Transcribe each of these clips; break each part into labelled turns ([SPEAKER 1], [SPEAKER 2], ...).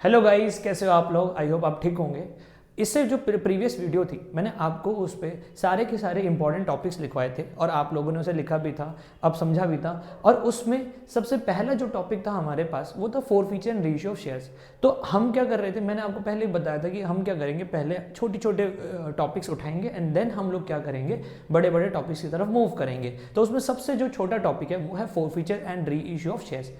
[SPEAKER 1] Hello guys, कैसे हो आप लोग। आई होप आप ठीक होंगे। इससे जो प्रीवियस वीडियो थी मैंने आपको उस पर सारे के सारे इंपॉर्टेंट टॉपिक्स लिखवाए थे और आप लोगों ने उसे लिखा भी था, अब समझा भी था। और उसमें सबसे पहला जो टॉपिक था हमारे पास वो था forfeiture and ratio of shares. तो हम क्या कर रहे थे, मैंने आपको पहले ही बताया था कि हम क्या करेंगे, पहले छोटे छोटे टॉपिक्स उठाएंगे एंड देन हम लोग क्या करेंगे, बड़े बड़े टॉपिक्स की तरफ मूव करेंगे। तो उसमें सबसे जो छोटा टॉपिक है वो है forfeiture and re issue of shares.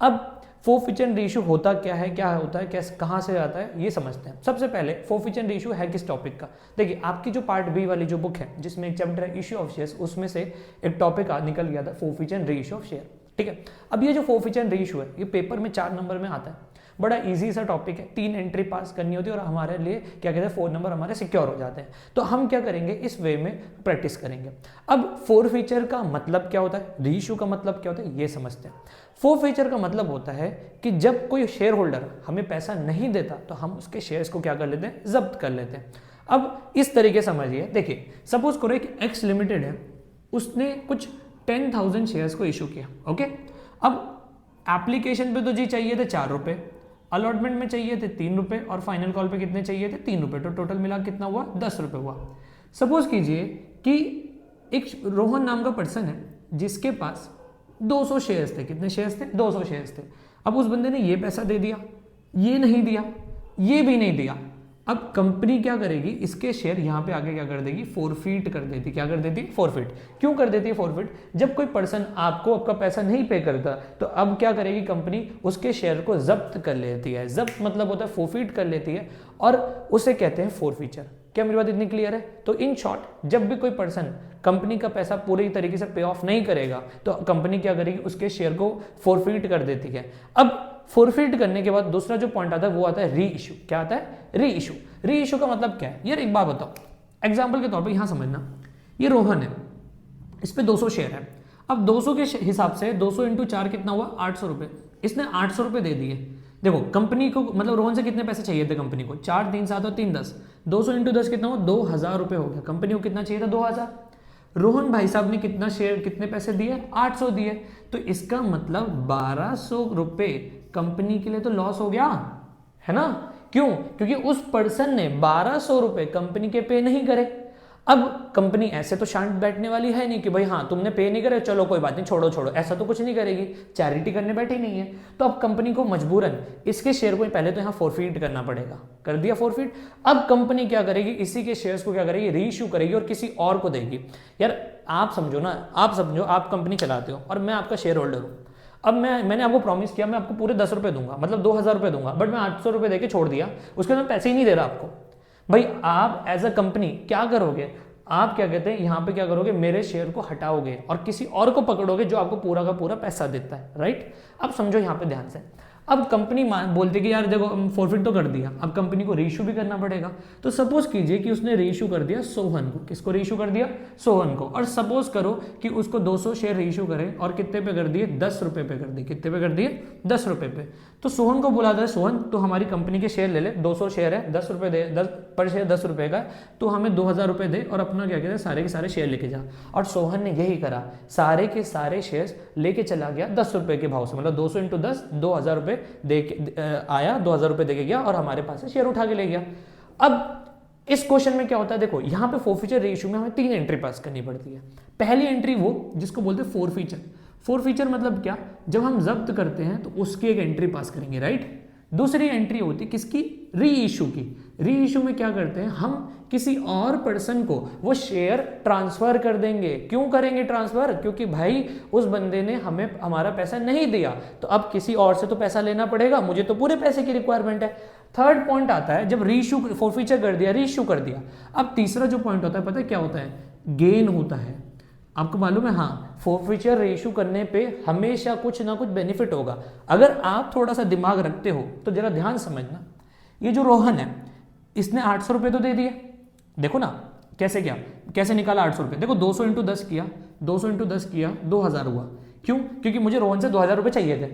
[SPEAKER 1] अब फोरफीचर रेशियो होता क्या है, कैसे कहाँ से आता है, ये समझते हैं। सबसे पहले फोरफीचर रेशियो है किस टॉपिक का। देखिए, आपकी जो पार्ट बी वाली जो बुक है जिसमें एक चैप्टर है इशू ऑफ शेयर्स, उसमें से एक टॉपिक निकल गया था फोरफीचर रेशियो ऑफ शेयर। ठीक है, अब ये जो फोरफीचर रेशियो है ये पेपर में 4 नंबर में आता है। बड़ा इजी सा टॉपिक है, 3 एंट्री पास करनी होती है और हमारे लिए क्या कहते हैं 4 नंबर हमारे सिक्योर हो जाते हैं। तो हम क्या करेंगे, इस वे में प्रैक्टिस करेंगे। अब फोरफीचर का मतलब क्या होता है, रीइश्यू का मतलब क्या होता है, ये समझते हैं। फोरफीचर का मतलब होता है कि जब कोई शेयर होल्डर हमें पैसा नहीं देता तो हम उसके शेयर्स को क्या कर लेते हैं, जब्त कर लेते हैं। अब इस तरीके समझिए, देखिए सपोज करो एक एक्स लिमिटेड है, उसने कुछ 10,000 शेयर्स को इशू किया। ओके, अब एप्लीकेशन पे तो जी चाहिए थे 4 रुपए, अलॉटमेंट में चाहिए थे 3 रुपए और फाइनल कॉल पे कितने चाहिए थे, 3 रुपए। तो टोटल मिला कितना हुआ, 10 रुपए हुआ। सपोज कीजिए कि एक रोहन नाम का पर्सन है जिसके पास 200 शेयर्स थे। कितने शेयर्स थे, 200 शेयर्स थे। अब उस बंदे ने ये पैसा दे दिया, ये नहीं दिया, ये भी नहीं दिया। अब कंपनी क्या करेगी, इसके शेयर यहां पे आके क्या कर देगी, फोरफीट कर देती। क्या कर देती, फोरफीट। क्यों कर देती है फोरफीट, जब कोई पर्सन आपको आपका पैसा नहीं पे करता तो अब क्या करेगी कंपनी, उसके शेयर को जब्त कर लेती है। जब्त मतलब होता है फोरफीट कर लेती है और उसे कहते हैं फोरफीचर। क्या मेरी बात इतनी क्लियर है। तो इन शॉर्ट, जब भी कोई पर्सन कंपनी का पैसा पूरी तरीके से पे ऑफ नहीं करेगा तो कंपनी क्या करेगी, उसके शेयर को फोरफीट कर देती है। अब फोरफीट करने के बाद दूसरा जो पॉइंट आता है वो आता है री इशू। क्या आता है, री इशू। री इशू का मतलब क्या है यार, एक बात बताओ, एग्जाम्पल के तौर पे यहां समझना, ये रोहन है, इस पे 200 शेयर है। अब 200 के हिसाब से 200 इंटू 4 कितना हुआ, 800 रुपए। इसने 800 रुपए दे दिए। देखो कंपनी को मतलब रोहन से कितने पैसे चाहिए थे कंपनी को, 4 3 7 और 3 10, 200 इंटू 10 कितना हुआ, 2000 रुपए हो गया। कंपनी को कितना चाहिए था, 2000। रोहन भाई साहब ने कितना शेयर, कितने पैसे दिए, 800 दिए। तो इसका मतलब 1200 रुपए कंपनी के लिए तो लॉस हो गया है ना। क्यों, क्योंकि उस पर्सन ने 1200 रुपए कंपनी के पे नहीं करे। अब कंपनी ऐसे तो शांत बैठने वाली है नहीं कि भाई हाँ तुमने पे नहीं करे चलो कोई बात नहीं, छोड़ो छोड़ो, ऐसा तो कुछ नहीं करेगी, चैरिटी करने बैठी नहीं है। तो अब कंपनी को मजबूरन इसके शेयर को पहले तो यहाँ फोरफीट करना पड़ेगा। कर दिया फोरफीट। अब कंपनी क्या करेगी, इसी के शेयर्स को क्या करेगी, रीइश्यू करेगी और किसी और को देगी। यार आप समझो ना, आप समझो आप कंपनी चलाते हो और मैं आपका शेयर होल्डर हूँ। अब मैंने आपको प्रॉमिस किया मैं आपको पूरे 10 रुपए दूंगा, मतलब 2000 रुपए दूंगा, बट मैं 800 रुपए देके छोड़ दिया, उसके बाद मैं पैसे ही नहीं दे रहा आपको। भाई आप एज अ कंपनी क्या करोगे, आप क्या कहते हैं यहाँ पे क्या करोगे, मेरे शेयर को हटाओगे और किसी और को पकड़ोगे जो आपको पूरा का पूरा पैसा देता है, राइट। अब समझो यहाँ पे ध्यान से, अब कंपनी बोलती है कि यार देखो फोरफिट तो कर दिया, अब कंपनी को रीइश्यू भी करना पड़ेगा। तो सपोज कीजिए कि उसने रीइश्यू कर दिया सोहन को। किसको रीइश्यू कर दिया, सोहन को। और सपोज करो कि उसको 200 शेयर रीइश्यू करे और कितने पे कर दिए, 10 रुपए पे कर दिए। कितने पे कर दिए, 10 रुपए पे। तो सोहन को बुला दे, सोहन तो हमारी कंपनी के शेयर ले ले, 200 शेयर है, 10 रुपए दे, 10 पर शेयर 10 रुपए का, तो हमें 2000 रुपए दे और अपना क्या कहते हैं सारे के सारे शेयर लेके जा। और सोहन ने यही करा, सारे के सारे शेयर लेके चला गया 10 रुपए के भाव से, मतलब 200 इंटू 10, 2000 रुपए दे आया, 2000 रुपए देके गया और हमारे पास से शेयर उठा के ले गया। अब इस क्वेश्चन में क्या होता है, देखो यहां पे फोरफीचर रेशियो में हमें 3 एंट्री पास करनी पड़ती है। पहली एंट्री वो जिसको बोलते हैं फोरफीचर। फोरफीचर मतलब क्या, जब हम जब्त करते हैं तो उसकी एक एंट्री पास करेंगे, राइट। दूसरी एंट्री होती है किसकी, री इशू की। री इशू में क्या करते हैं, हम किसी और पर्सन को वो शेयर ट्रांसफर कर देंगे। क्यों करेंगे ट्रांसफर, क्योंकि भाई उस बंदे ने हमें हमारा पैसा नहीं दिया, तो अब किसी और से तो पैसा लेना पड़ेगा, मुझे तो पूरे पैसे की रिक्वायरमेंट है। थर्ड पॉइंट आता है जब रीइश्यू, फोरफीचर कर दिया, रीइश्यू कर दिया। अब तीसरा जो पॉइंट होता है पता है क्या होता है, गेन होता है। आपको मालूम है, हाँ फोरफीचर रेशियो करने पे हमेशा कुछ ना कुछ बेनिफिट होगा। अगर आप थोड़ा सा दिमाग रखते हो तो जरा ध्यान समझना, ये जो रोहन है इसने 800 रुपए तो दे दिए। देखो ना कैसे, क्या कैसे निकाला 800 रुपए, देखो 200 इंटू 10 किया, 200 इंटू 10 किया, 2000 हुआ। क्यों, क्योंकि मुझे रोहन से 2000 रुपए चाहिए थे।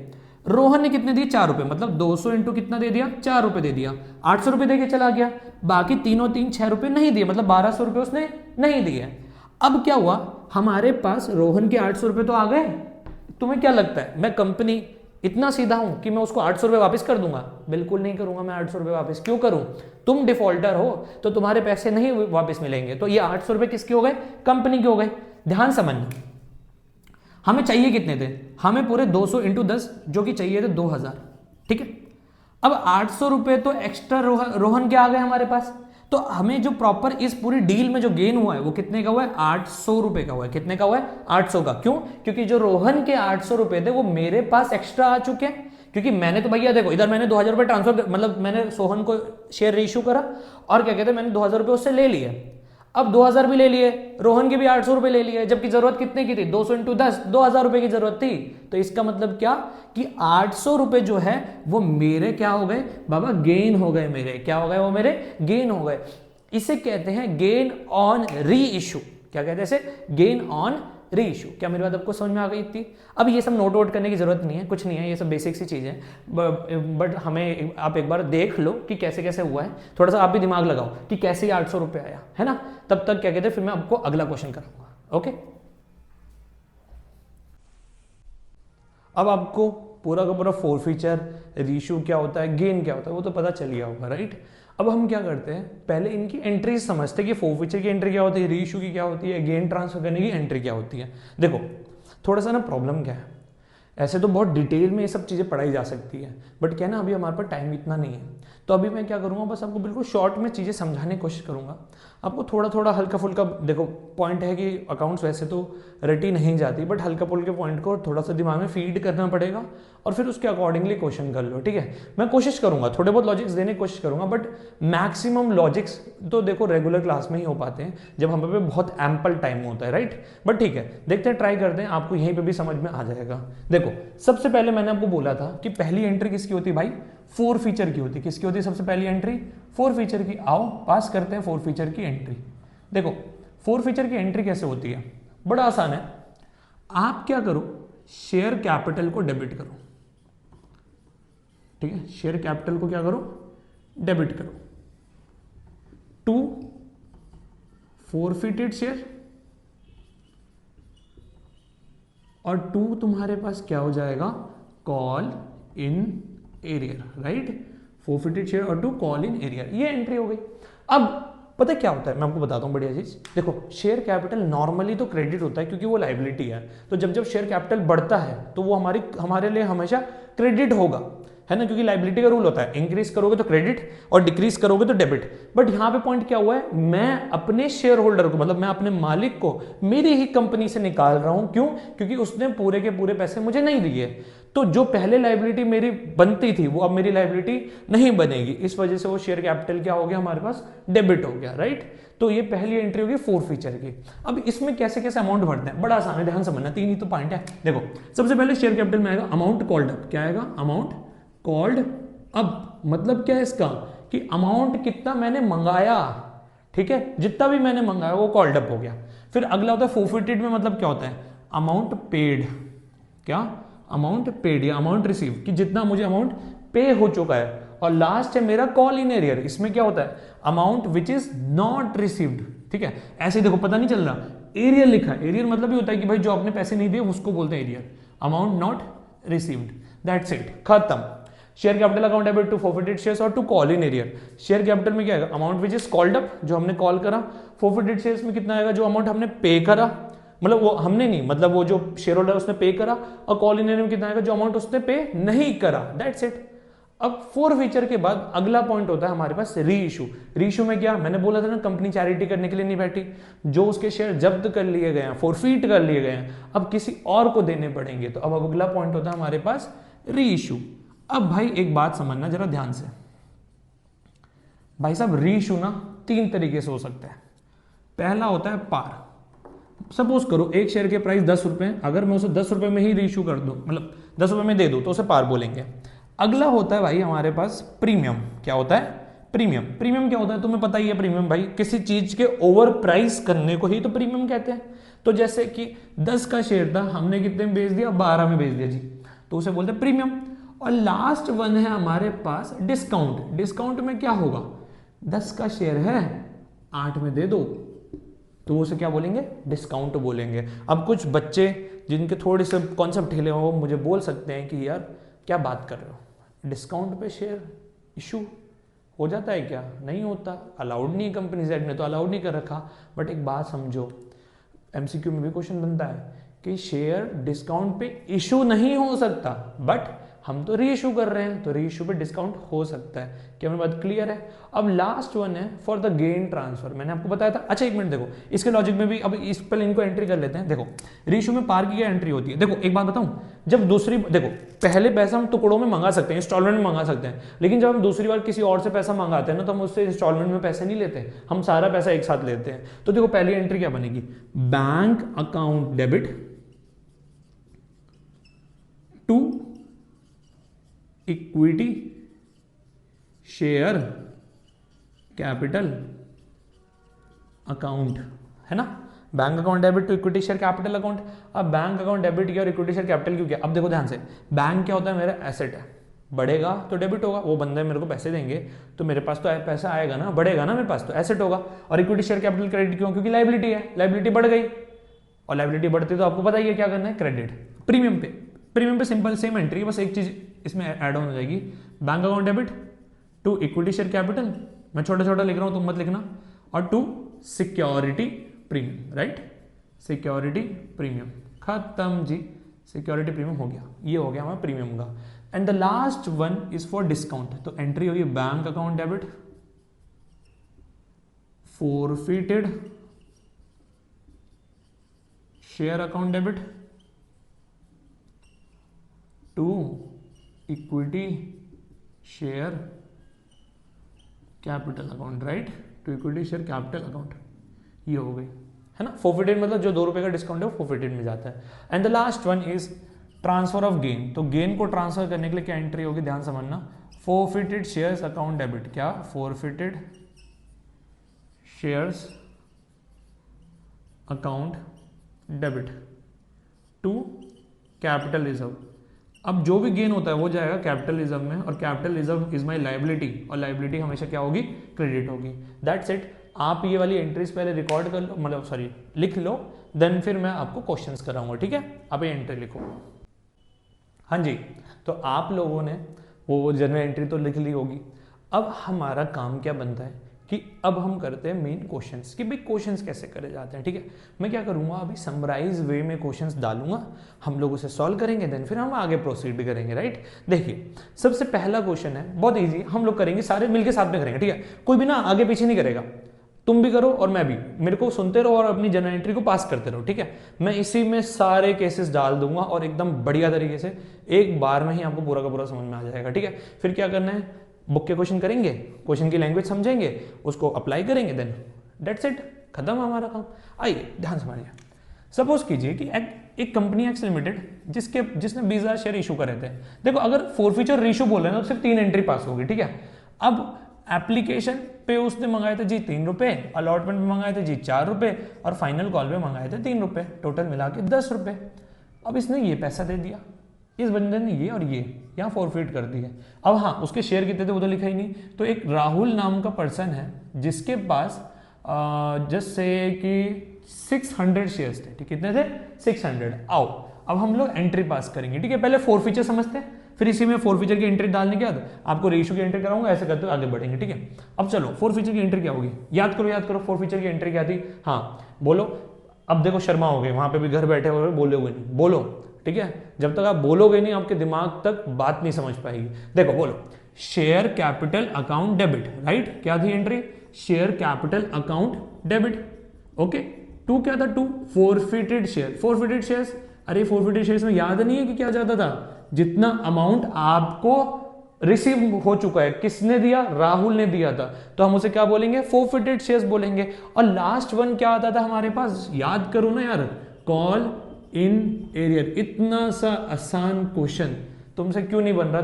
[SPEAKER 1] रोहन ने कितने दिए, 4 रुपए, मतलब 200 इंटू कितना दे दिया, 4 रुपए दे दिया, 800 रुपए देके चला गया। बाकी तीनों 6 रुपए नहीं दिए, मतलब 1200 रुपए उसने नहीं दिए। अब क्या हुआ, हमारे पास रोहन के 800 रुपए तो आ गए। तुम्हें क्या लगता है, मैं कंपनी इतना सीधा हूं कि मैं उसको 800 रुपये वापस कर दूंगा? बिल्कुल नहीं करूंगा मैं 800 रुपये वापस। क्यों करूं? तुम डिफॉल्टर हो तो तुम्हारे पैसे नहीं वापस मिलेंगे। तो ये 800 रुपये किसके हो गए? कंपनी के हो गए। ध्यान समझना, हमें चाहिए कितने थे? हमें पूरे 200 इंटू 10 जो कि चाहिए थे 2000, ठीक है। अब 800 रुपये तो एक्स्ट्रा रोहन के आ गए हमारे पास। तो हमें जो प्रॉपर इस पूरी डील में जो गेन हुआ है वो कितने का हुआ है? 800 रुपए का हुआ है। कितने का हुआ है? 800 का। क्यों? क्योंकि जो रोहन के 800 रुपए थे वो मेरे पास एक्स्ट्रा आ चुके हैं, क्योंकि मैंने तो भैया देखो इधर मैंने 2000 रुपये ट्रांसफर, मतलब मैंने सोहन को शेयर इशू करा और क्या कहते हैं मैंने 2000 रुपये उससे ले लिए। अब 2000 भी ले लिए, रोहन के भी 800 रुपए ले लिए, जबकि जरूरत कितने की थी? 200 इंटू 10, 2000 रुपए की जरूरत थी। तो इसका मतलब क्या कि 800 रुपए जो है वो मेरे क्या हो गए बाबा? गेन हो गए मेरे। क्या हो गए? वो मेरे गेन हो गए। इसे कहते हैं गेन ऑन री इशू। क्या कहते हैं इसे? गेन ऑन री इशू। क्या मेरी बात आपको समझ में आ गई थी? अब ये सब नोट आउट करने की जरूरत नहीं है, कुछ नहीं है, ये सब बेसिक सी चीजें हैं, बट हमें आप एक बार देख लो कि कैसे कैसे हुआ है। थोड़ा सा आप भी दिमाग लगाओ कि कैसे 800 रुपये आया है ना। तब तक क्या कहते हैं फिर मैं आपको अगला क्वेश्चन कराऊंगा। ओके, अब आपको पूरा का पूरा फोरफीचर, रीशू क्या होता है, गेन क्या होता है वो तो पता चल गया होगा, राइट। अब हम क्या करते हैं, पहले इनकी एंट्री समझते हैं कि फोरफीचर की एंट्री क्या होती है, रीशू की क्या होती है, गेन ट्रांसफर करने की एंट्री क्या होती है। देखो थोड़ा सा ना प्रॉब्लम क्या है, ऐसे तो बहुत डिटेल में ये सब चीज़ें पढ़ाई जा सकती है, बट क्या ना अभी हमारे पास टाइम इतना नहीं है। तो अभी मैं क्या करूँगा, बस आपको बिल्कुल शॉर्ट में चीज़ें समझाने की कोशिश करूँगा। आपको थोड़ा थोड़ा हल्का फुल्का, देखो पॉइंट है कि अकाउंट्स वैसे तो रटी नहीं जाती, बट हल्का फुल्के पॉइंट को थोड़ा सा दिमाग में फीड करना पड़ेगा और फिर उसके अकॉर्डिंगली क्वेश्चन कर लो, ठीक है। मैं कोशिश करूँगा, थोड़े बहुत लॉजिक्स देने की कोशिश करूँगा, बट मैक्सिमम लॉजिक्स तो देखो रेगुलर क्लास में ही हो पाते हैं जब हमें पे बहुत एम्पल टाइम होता है, राइट। बट ठीक है, देखते हैं, ट्राई करते हैं, आपको यहीं पर भी समझ में आ जाएगा। देखो सबसे पहले मैंने आपको बोला था कि पहली एंट्री किसकी होती है भाई? फोर फीचर की होती है। किसकी होती है सबसे पहली एंट्री? फोर फीचर की। आओ पास करते हैं फोर फीचर की एंट्री। देखो फोर फीचर की एंट्री कैसे होती है, बड़ा आसान है। आप क्या करो, शेयर कैपिटल को डेबिट करो, ठीक है। शेयर कैपिटल को क्या करो? डेबिट करो टू फोरफिटेड शेयर, और टू तुम्हारे पास क्या हो जाएगा? Call in arrear, right. Forfeited share और टू कॉल इन एरियर, ये एंट्री हो गई। अब पता क्या होता है, मैं आपको बताता हूँ बढ़िया चीज। देखो शेयर कैपिटल नॉर्मली तो क्रेडिट होता है क्योंकि वो लायबिलिटी है, तो जब जब शेयर कैपिटल बढ़ता है तो वो हमारे लिए हमेशा क्रेडिट होगा, है ना, क्योंकि लायबिलिटी का रूल होता है, इंक्रीज करोगे तो क्रेडिट और डिक्रीज करोगे तो डेबिट। बट यहाँ पे पॉइंट क्या हुआ है, मैं अपने शेयर होल्डर को, मतलब मैं अपने मालिक को मेरी ही कंपनी से निकाल रहा हूं। क्यों? क्योंकि उसने पूरे के पूरे पैसे मुझे नहीं दिए, तो जो पहले लायबिलिटी मेरी बनती थी वो अब मेरी लायबिलिटी नहीं बनेगी। इस वजह से वो शेयर कैपिटल क्या हो गया हमारे पास? डेबिट हो गया, राइट। तो ये पहली एंट्री होगी फोर फीचर की। अब इसमें कैसे कैसे अमाउंट भरते हैं, बड़ा आसान है, ध्यान समझना, तीन ही तो पॉइंट है। देखो सबसे पहले शेयर कैपिटल में आएगा अमाउंट कॉल्ड अप। क्या आएगा? Amount called up. मतलब क्या है इसका, कि अमाउंट कितना मैंने मंगाया, ठीक है, जितना भी मैंने मंगाया वो कॉल्ड अप हो गया। फिर अगला होता है फोरफिटेड में, मतलब क्या होता है? Amount paid. क्या? अमाउंट पेड या अमाउंट रिसीव, कि जितना मुझे अमाउंट पे हो चुका है। और लास्ट है मेरा कॉल इन एरियर, इसमें क्या होता है? Amount which is not received, ठीक है। ऐसे देखो पता नहीं चल रहा, एरियर लिखा है, एरियर मतलब ये होता है कि भाई जो आपने पैसे नहीं दिए उसको बोलते हैं arrear. Amount not received, that's it, खत्म। Share capital account debit to forfeited shares और to call in arrear. Share capital में क्या आएगा? Amount which is called up, जो हमने कॉल करा। फोरफिटेड शेयर्स में कितना आएगा? जो अमाउंट हमने पे करा, मतलब वो हमने नहीं, मतलब वो जो शेयर होल्डर उसने पे करा। और कॉल इन एरियर में कितना आएगा? जो अमाउंट उसने पे नहीं करा, दैट्स इट। अब फोर फीचर के बाद अगला पॉइंट होता है हमारे पास री इशू। री इशू में क्या, मैंने बोला था ना, कंपनी चैरिटी करने के लिए नहीं बैठी, जो उसके शेयर जब्त कर लिए गए हैं, फोरफीट कर लिए गए हैं, अब किसी और को देने पड़ेंगे। तो अब अगला पॉइंट होता है हमारे पास री इशू। अब भाई एक बात समझना जरा ध्यान से, भाई साहब री इशू ना तीन तरीके से हो सकता है। पहला होता है पार। सपोज करो एक शेयर के प्राइस 10 रुपए, अगर मैं उसे 10 रुपए में ही री इशू कर दूं, मतलब 10 रुपए में दे दूं, तो उसे पार बोलेंगे। अगला होता है भाई हमारे पास प्रीमियम। क्या होता है? प्रीमियम। प्रीमियम क्या होता है तुम्हें पता ही है, प्रीमियम भाई किसी चीज के ओवर प्राइस करने को ही तो प्रीमियम कहते हैं। तो जैसे कि 10 का शेयर था, हमने कितने में बेच दिया? 12 में बेच दिया जी, तो उसे बोलते हैं प्रीमियम। और लास्ट वन है हमारे पास डिस्काउंट। डिस्काउंट में क्या होगा? 10 का शेयर है, 8 में दे दो, तो उसे क्या बोलेंगे? डिस्काउंट बोलेंगे। अब कुछ बच्चे जिनके थोड़े से कॉन्सेप्ट हिले हो मुझे बोल सकते हैं कि यार क्या बात कर रहे हो, डिस्काउंट पे शेयर इशू हो जाता है क्या? नहीं होता, अलाउड नहीं, कंपनीज एक्ट ने तो अलाउड नहीं कर रखा। बट एक बात समझो, एमसीक्यू में भी क्वेश्चन बनता है कि शेयर डिस्काउंट पे इशू नहीं हो सकता, बट हम तो री इशू कर रहे हैं, तो री इशू पे डिस्काउंट हो सकता है। क्या मेरी बात क्लियर है? अब लास्ट वन है फॉर द गेन ट्रांसफर, मैंने आपको बताया था। अच्छा एक मिनट देखो, इसके लॉजिक में भी अब इस पर इनको एंट्री कर लेते हैं। देखो री इशू में पार की क्या एंट्री होती है? देखो एक बात बताऊं, जब दूसरी, देखो पहले पैसा हम टुकड़ों में मंगा सकते हैं, इंस्टॉलमेंट में मंगा सकते हैं, लेकिन जब हम दूसरी बार किसी और से पैसा मंगाते हैं ना, तो हम उससे इंस्टॉलमेंट में पैसे नहीं लेते, हम सारा पैसा एक साथ लेते हैं। तो देखो पहली एंट्री क्या बनेगी, bank account debit to equity share capital account, है ना। Bank account debit to equity share capital account. अब बैंक अकाउंट डेबिट किया और इक्विटी शेयर कैपिटल क्यों किया? अब देखो ध्यान से, बैंक क्या होता है, मेरा एसेट है, बढ़ेगा तो डेबिट होगा, वो बंदे मेरे को पैसे देंगे तो मेरे पास तो पैसा आएगा ना, बढ़ेगा ना मेरे पास, तो एसेट होगा। और इक्विटी शेयर कैपिटल क्रेडिट क्यों? क्योंकि लाइबिलिटी है, लाइबिलिटी बढ़ गई, और लाइबिलिटी बढ़ती तो आपको पता ही है क्या करना है, credit. Premium pay, premium pay simple same entry है, बस एक चीज इसमें ऐड ऑन हो जाएगी, bank account debit to equity share capital, मैं छोटा छोटा लिख रहा हूं तुम मत लिखना, और to security premium, right, security premium, खत्म जी, सिक्योरिटी प्रीमियम हो गया, ये हो गया हमारा प्रीमियम का। And the last one is for discount, तो एंट्री होगी bank account debit forfeited share account debit to equity share capital account, right, to equity share capital account, ये हो गई, है ना। फोरफिटेड मतलब जो 2 रुपए का डिस्काउंट है वो फोरफिटेड में जाता है। And the last one is transfer of gain, तो गेन को ट्रांसफर करने के लिए क्या एंट्री होगी, ध्यान समझना, फोरफिटेड शेयर्स अकाउंट डेबिट, क्या, forfeited shares account debit to capital reserve. अब जो भी गेन होता है वो जाएगा कैपिटल रिजर्व में, और capital reserve is my liability, और लाइबिलिटी हमेशा क्या होगी, क्रेडिट होगी। That's it. आप ये वाली एंट्रीज पहले रिकॉर्ड कर लो, मतलब सॉरी लिख लो, देन फिर मैं आपको क्वेश्चंस कराऊंगा, ठीक है। आप ये एंट्री लिखो। हाँ जी, तो आप लोगों ने वो जनरल एंट्री तो लिख ली होगी। अब हमारा काम क्या बनता है कि अब हम करते हैं मेन क्वेश्चंस, कि भाई क्वेश्चंस कैसे करे जाते हैं, ठीक है। मैं क्या करूंगा, अभी समराइज वे में क्वेश्चंस डालूंगा, हम लोग उसे सॉल्व करेंगे, देन फिर हम आगे प्रोसीड करेंगे, राइट। देखिए सबसे पहला क्वेश्चन है, बहुत इजी, हम लोग करेंगे सारे मिलके साथ में करेंगे, ठीक है, कोई भी ना आगे पीछे नहीं करेगा, तुम भी करो और मैं भी, मेरे को सुनते रहो और अपनी जनरल एंट्री को पास करते रहो, ठीक है। मैं इसी में सारे केसेस डाल दूंगा और एकदम बढ़िया तरीके से एक बार में ही आपको पूरा का पूरा समझ में आ जाएगा, ठीक है। फिर क्या करना है, बुक के क्वेश्चन करेंगे, क्वेश्चन की लैंग्वेज समझेंगे, उसको अप्लाई करेंगे, देन डेट्स इट, खत्म हमारा काम। आइए ध्यान समझिए, सपोज कीजिए कि एक कंपनी एक्स लिमिटेड जिसने 20,000 शेयर इशू करे थे। देखो अगर फोरफीचर रेशो बोल रहे हैं तो सिर्फ 3 एंट्री पास होगी, ठीक है। अब एप्लीकेशन पे उसने मंगाए थे जी 3 रुपए, अलॉटमेंट में मंगाए थे जी 4 रुपए, और फाइनल कॉल पे मंगाए थे 3 रुपए, टोटल मिला के 10 रुपए। अब इसने ये पैसा दे दिया, इस बंदे ने ये और ये यहाँ फॉरफिट कर दी है। अब हाँ, उसके शेयर कितने थे वो तो लिखा ही नहीं। तो एक राहुल नाम का पर्सन है जिसके पास जैसे कि 600 शेयर्स थे, ठीक, कितने थे, 600। आओ अब हम लोग एंट्री पास करेंगे, ठीक है। पहले फोरफीचर समझते हैं, फिर इसी में फोरफीचर की एंट्री डालने के बाद आपको रेशियो की एंट्री कराऊंगा, ऐसे करते हुए आगे बढ़ेंगे, ठीक है। अब चलो फोरफीचर की एंट्री क्या होगी, याद करो फोरफीचर की एंट्री क्या थी, हाँ बोलो। अब देखो शर्मा हो गए, वहां पे भी घर बैठे हुए बोलोगे नहीं, बोलो, ठीक है। जब तक आप बोलोगे नहीं आपके दिमाग तक बात नहीं समझ पाएगी। देखो बोलो, share capital account debit, right, क्या थी entry, share capital account debit, okay. To क्या था, to forfeited share, forfeited shares, अरे फोरफिटेड शेयर्स में याद नहीं है कि क्या जाता था, जितना अमाउंट आपको रिसीव हो चुका है, किसने दिया, राहुल ने दिया था, तो हम उसे क्या बोलेंगे, फोरफिटेड शेयर्स बोलेंगे। और लास्ट वन क्या आता था हमारे पास, याद करो ना यार, कॉल इन एरियर। इतना सा आसान क्वेश्चन तुमसे क्यों नहीं बन रहा,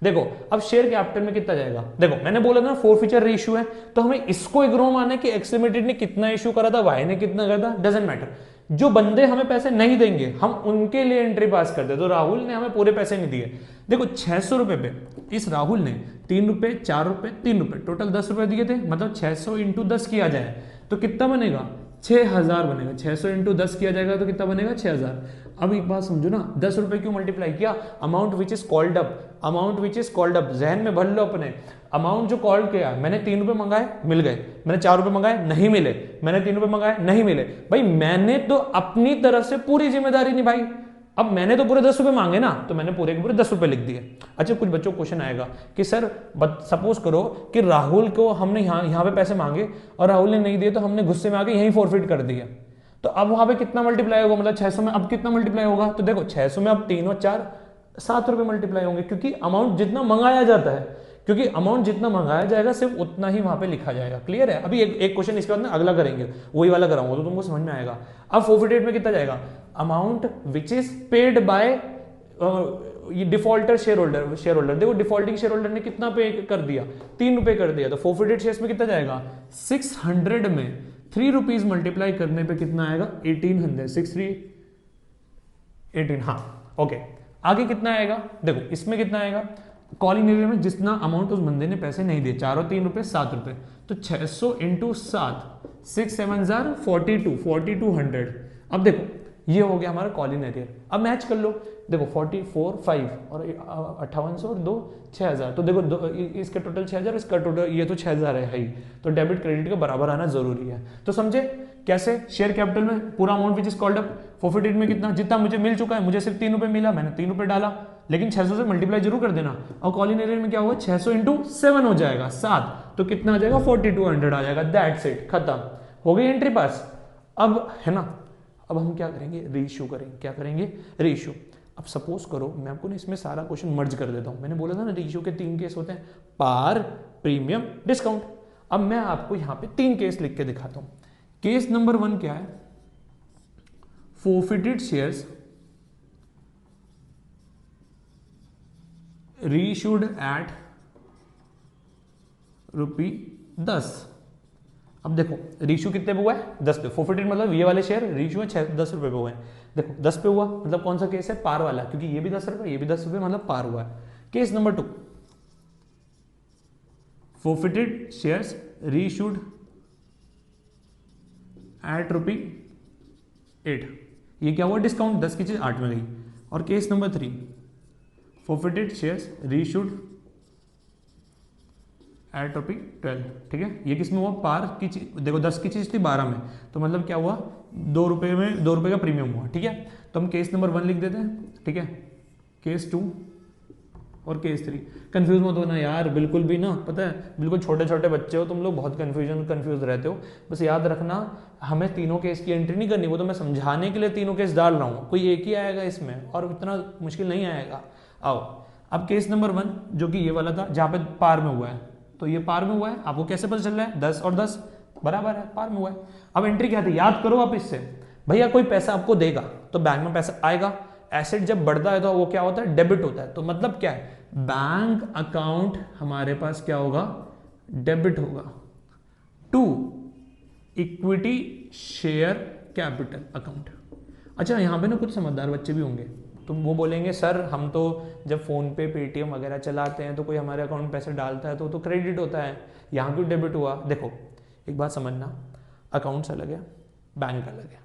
[SPEAKER 1] देखो अब शेयर कैपिटल में कितना जाएगा। देखो मैंने बोला ना फोरफीचर रेशियो है, तो हमें इसको इग्नोर माना कि एक्स लिमिटेड ने कितना इशू करा था, वाई ने कितना करा था, डजंट मैटर। जो बंदे हमें पैसे नहीं देंगे हम उनके लिए एंट्री पास करते, तो राहुल ने हमें पूरे पैसे नहीं दिए। देखो 600 रुपए पे इस राहुल ने 3 रुपए, 4 रुपए, 3 रुपए, टोटल 10 रुपए दिए थे, मतलब 600 इंटू 10 किया जाए तो कितना बनेगा, 6000 बनेगा। 600 इंटू 10 किया जाएगा तो कितना बनेगा 6000। अब एक बात समझो ना, 10 रुपए क्यों मल्टीप्लाई किया? Amount which is called up, amount which is called up, जहन में भर लो अपने। अमाउंट जो कॉल किया, मैंने 3 रुपए मंगाए मिल गए, मैंने 4 रुपए मंगाए नहीं मिले, मैंने 3 रुपए मंगाए नहीं मिले। भाई मैंने तो अपनी तरफ से पूरी जिम्मेदारी निभाई। अब मैंने तो पूरे 10 रुपए मांगे ना, तो मैंने पूरे के पूरे 10 रुपए लिख दिए। अच्छा, कुछ बच्चों को क्वेश्चन आएगा कि सर सपोज करो कि राहुल को हमने यहाँ पे पैसे मांगे और राहुल ने नहीं दिए, तो हमने गुस्से में आके यहीं फॉरफिट कर दिया, तो अब वहां पे कितना मल्टीप्लाई होगा? मतलब 600 में अब कितना मल्टीप्लाई होगा? तो देखो 600 में अब 3 और 4 7 रुपए मल्टीप्लाई होंगे, क्योंकि अमाउंट जितना मंगाया जाता है, क्योंकि अमाउंट जितना मंगाया जाएगा सिर्फ उतना ही वहां पे लिखा जाएगा। क्लियर है? अभी एक क्वेश्चन इसके बाद ना अगला करेंगे, वही वाला कराऊंगा तो तुमको समझ में आएगा। अब फोरफिटेड में कितना जाएगा? Amount which is paid by ये डिफॉल्टर शेयर होल्डर। देखो डिफॉल्टिंग शेयर होल्डर ने कितना पे कर दिया? 3 रुपए कर दिया, तो फोरफिटेड शेयर्स में कितना जाएगा? 600 में 3 रुपीज मल्टीप्लाई करने पे कितना आएगा? 1800। 6 3 18, हाँ ओके। आगे कितना आएगा? देखो इसमें कितना आएगा? कॉलिंग एरिया में जितना अमाउंट उस बंदे ने पैसे नहीं दिए, 4 और 3 रुपए 7 रुपए, तो 600 इंटू 7, 6 7 42, 4200। अब देखो ये हो गया हमारा कॉलिंग एरियर। अब मैच कर लो, देखो 44 5 और 5800 और 2 6000, तो देखो इसके टोटल 6000, इसका टोटल ये तो 6000 है ही, तो डेबिट क्रेडिट के बराबर आना जरूरी है। तो समझे कैसे? शेयर कैपिटल में पूरा amount which is called up, forfeited में कितना? जितना मुझे मिल चुका है, मुझे सिर्फ 3 रुपए मिला, मैंने 3 रुपए डाला, लेकिन 600 से मल्टीप्लाई जरूर कर देना। और कॉलिंग एरियर में क्या होगा? 600 इंटू 7 हो जाएगा 7, तो कितना आ जाएगा? 4200 आ जाएगा। दैट्स इट, खत्म हो गई एंट्री पास। अब है ना, अब हम क्या करेंगे? रीइश्यू करेंगे। क्या करेंगे? रीइश्यू। अब सपोज करो, मैं आपको ना इसमें सारा क्वेश्चन मर्ज कर देता हूं। मैंने बोला था ना रीइश्यू के 3 केस होते हैं, पार, प्रीमियम, डिस्काउंट। अब मैं आपको यहां पे 3 केस लिख के दिखाता हूं। केस नंबर 1 क्या है? Forfeited shares reissued at ₹10। अब देखो रीइश्यू कितने पे हुआ है? 10 पे। फोरफिटेड मतलब ये वाले शेयर रीइश्यू 10 रुपए पे हुए हैं। देखो 10 पे हुआ मतलब कौन सा केस है? पार वाला, क्योंकि ये भी 10 रुपए ये भी 10 रुपए, मतलब पार हुआ है। Case number 2, forfeited shares reissued at ₹8। ये क्या हुआ? डिस्काउंट, 10 की चीज 8 में गई। और case number 3, forfeited shares reissued at ₹12। ठीक है, ये किस में हुआ? पार की चीज। देखो 10 की चीज थी 12 में, तो मतलब क्या हुआ? 2 रुपए में 2 रुपए का प्रीमियम हुआ। ठीक है, तो हम केस नंबर 1 लिख देते हैं। ठीक है, केस 2 और केस 3। कंफ्यूज मत होना यार, बिल्कुल भी ना, पता है बिल्कुल छोटे छोटे बच्चे हो तुम लोग, बहुत कंफ्यूज रहते हो। बस याद रखना हमें तीनों केस की एंट्री नहीं करनी, वो तो मैं समझाने के लिए तीनों केस डाल रहा हूँ, कोई एक ही आएगा इसमें और इतना मुश्किल नहीं आएगा। आओ अब केस नंबर 1 जो कि ये वाला था, जहाँ पे पार में हुआ है, तो ये पार में हुआ है। आपको कैसे पता चल रहा है? 10 और 10 बराबर है, पार में हुआ है। अब एंट्री क्या थी? याद करो आप इससे। भैया कोई पैसा आपको देगा तो बैंक में पैसा आएगा। एसेट जब बढ़ता है तो वो क्या होता है? डेबिट होता है। तो मतलब क्या है? बैंक अकाउंट हमारे पास क्या होगा? डेबिट होगा to equity share capital account. अच्छा, यहां पे ना कुछ समझदार बच्चे भी होंगे, तो वो बोलेंगे सर हम तो जब फोन पे पेटीएम वगैरह चलाते हैं तो कोई हमारे अकाउंट में पैसे डालता है तो क्रेडिट होता है, यहाँ क्यों डेबिट हुआ? देखो एक बात समझना, अकाउंट्स अलग है, बैंक अलग है।